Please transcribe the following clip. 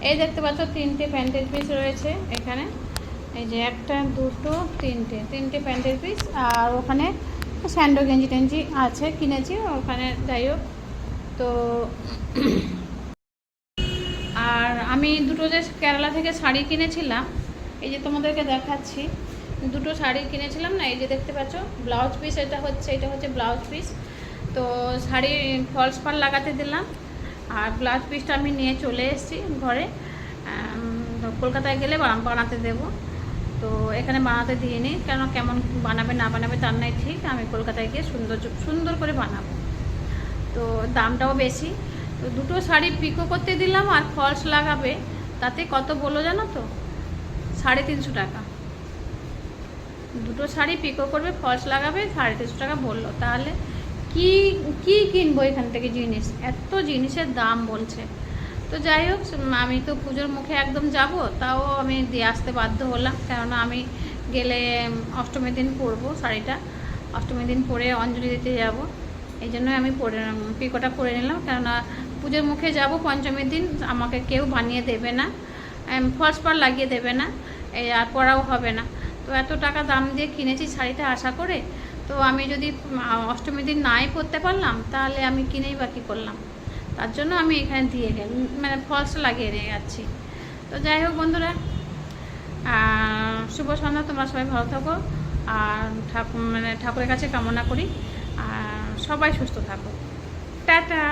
এই দেখতে পাচ্ছ তিনটে প্যান্টের পিস রয়েছে এখানে, এই যে একটা দুটো তিনটে প্যান্টের পিস, আর ওখানে স্যান্ডো গেঞ্জি টেঞ্জি আছে কিনেছি ওখানে, যাই হোক। তো আর আমি দুটো যে কেরালা থেকে শাড়ি কিনেছিলাম, এই যে তোমাদেরকে দেখাচ্ছি, দুটো শাড়ি কিনেছিলাম না, এই যে দেখতে পাচ্ছ ব্লাউজ পিস, এটা হচ্ছে ব্লাউজ পিস। তো শাড়ি ফলস পাড় লাগাতে দিলাম, আর ব্লাউজ পিসটা আমি নিয়ে চলে এসেছি ঘরে। কলকাতায় গেলে বানাতে দেবো, তো এখানে বানাতে দিয়ে নিই, কেন কেমন বানাবে না বানাবে তার নাই ঠিক, আমি কলকাতায় গিয়ে সুন্দর করে বানাবো। তো দামটাও বেশি। তো দুটো শাড়ি পিকো করতে দিলাম, আর ফলস লাগাবে, তাতে কত বলো জানো তো? 350 টাকা। দুটো শাড়ি পিকো করবে, ফলস লাগাবে, 350 টাকা বললো। তাহলে কি কি কিনবো এখান থেকে জিনিস, এত জিনিসের দাম বলছে। তো যাই হোক, আমি তো পুজোর মুখে একদম যাব, তাও আমি দিয়ে আসতে বাধ্য হলাম, কেননা আমি গেলে অষ্টমীর দিন পরবো শাড়িটা, অষ্টমীর দিন পরে অঞ্জলি দিতে যাব, এই জন্যই আমি পিকোটা করে নিলাম, কেননা পুজোর মুখে যাব পঞ্চমীর দিন, আমাকে কেউ বানিয়ে দেবে না, ফলস পাড় লাগিয়ে দেবে না, এই আর পরাও হবে না। তো এত টাকা দাম দিয়ে কিনেছি শাড়িটা আশা করে, তো আমি যদি অষ্টমীর দিন নাই পরতে পারলাম, তাহলে আমি কিনেই বা কী করলাম? তার জন্য আমি এখানে দিয়ে গেলাম, মানে ফলসটা লাগিয়ে নিয়ে যাচ্ছি। তো যাই হোক বন্ধুরা, শুভ সন্ধ্যা, তোমরা সবাই ভালো থাকো, আর ঠাকুরের কাছে কামনা করি আর সবাই সুস্থ থাকো। টাটা।